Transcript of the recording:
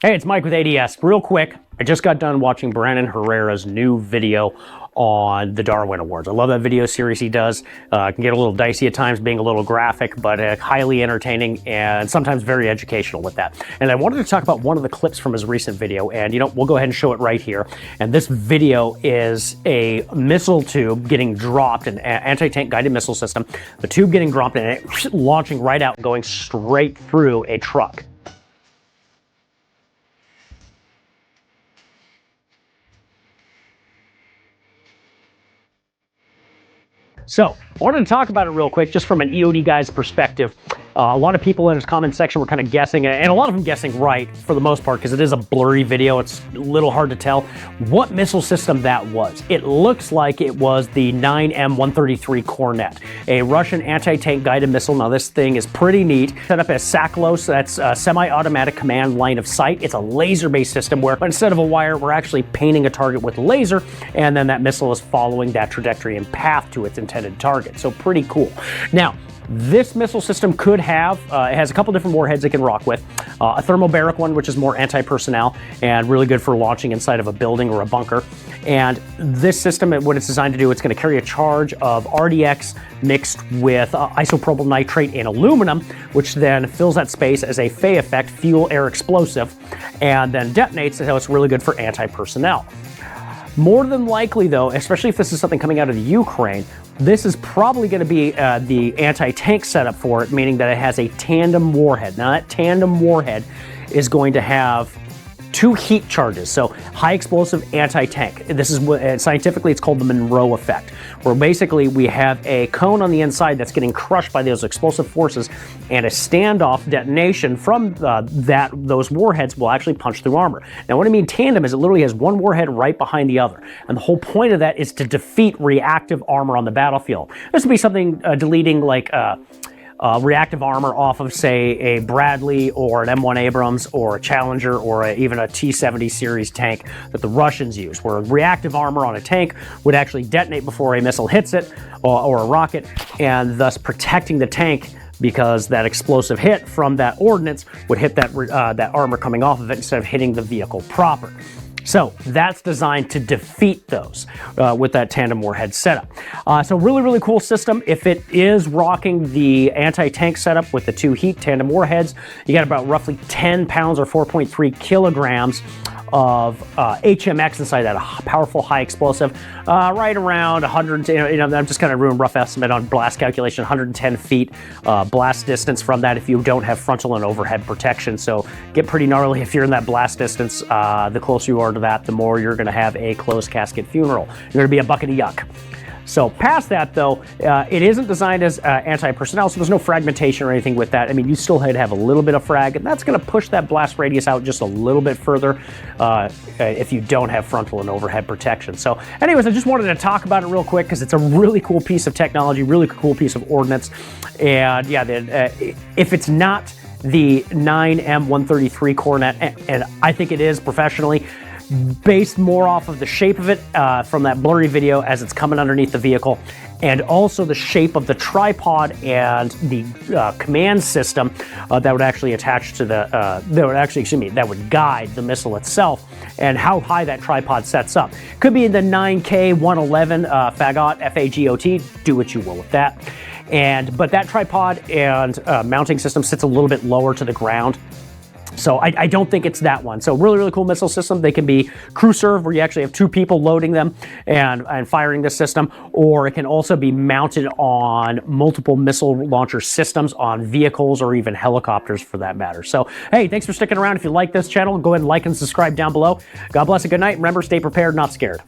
Hey, it's Mike with ADS. Real quick, I just got done watching Brandon Herrera's new video on the Darwin Awards. I love that video series he does. It can get a little dicey at times, being a little graphic, but highly entertaining and sometimes very educational with that. And I wanted to talk about one of the clips from his recent video, and we'll go ahead and show it right here. And this video is a missile tube getting dropped, an anti-tank guided missile system. The tube getting dropped and it launching right out and going straight through a truck. So, I wanted to talk about it real quick, just from an EOD guy's perspective. A lot of people in his comment section were kind of guessing, and a lot of them guessing right for the most part, because it is a blurry video. It's a little hard to tell what missile system that was. It looks like it was the 9M133 Kornet, a Russian anti-tank guided missile. Now, this thing is pretty neat. Set up as SACLOS, that's a semi-automatic command line of sight. It's a laser-based system where instead of a wire, we're actually painting a target with laser, and then that missile is following that trajectory and path to its intended target. So pretty cool. Now, this missile system could have, it has a couple different warheads it can rock with. A thermobaric one, which is more anti-personnel and really good for launching inside of a building or a bunker. And this system, what it's designed to do, it's going to carry a charge of RDX mixed with isopropyl nitrate and aluminum, which then fills that space as a Fay effect fuel-air explosive and then detonates, so it's really good for anti-personnel. More than likely, though, especially if this is something coming out of the Ukraine, this is probably going to be the anti-tank setup for it, meaning that it has a tandem warhead. Now, that tandem warhead is going to have two heat charges, so high explosive anti-tank. This is what scientifically it's called the Monroe effect, where basically we have a cone on the inside that's getting crushed by those explosive forces, and a standoff detonation from those warheads will actually punch through armor. Now, what I mean tandem is it literally has one warhead right behind the other, and the whole point of that is to defeat reactive armor on the battlefield. This would be something deleting like reactive armor off of, say, a Bradley or an M1 Abrams or a Challenger or even a T-70 series tank that the Russians use, where reactive armor on a tank would actually detonate before a missile hits it or a rocket, and thus protecting the tank, because that explosive hit from that ordnance would hit that armor coming off of it instead of hitting the vehicle proper. So that's designed to defeat those with that tandem warhead setup. So really cool system. If it is rocking the anti-tank setup with the two heat tandem warheads, you got about roughly 10 pounds or 4.3 kilograms of HMX inside that, a powerful high explosive, right around 100, I'm just kind of doing a rough estimate on blast calculation, 110 feet blast distance from that if you don't have frontal and overhead protection. So get pretty gnarly if you're in that blast distance. The closer you are to that, the more you're going to have a closed casket funeral. You're going to be a bucket of yuck. So past that, though, it isn't designed as anti-personnel, so there's no fragmentation or anything with that. I mean, you still have a little bit of frag, and that's going to push that blast radius out just a little bit further if you don't have frontal and overhead protection. So anyways, I just wanted to talk about it real quick because it's a really cool piece of technology, really cool piece of ordnance. And yeah, if it's not the 9M133 Kornet, and I think it is professionally, based more off of the shape of it from that blurry video as it's coming underneath the vehicle, and also the shape of the tripod and the command system that would actually attach to the, that would guide the missile itself, and how high that tripod sets up. Could be in the 9K111 Fagot, F-A-G-O-T, do what you will with that. But that tripod and mounting system sits a little bit lower to the ground. So I don't think it's that one. So really cool missile system. They can be crew serve, where you actually have two people loading them and firing this system, or it can also be mounted on multiple missile launcher systems on vehicles or even helicopters for that matter. So hey, thanks for sticking around. If you like this channel, go ahead and like and subscribe down below. God bless and good night. Remember, stay prepared, not scared.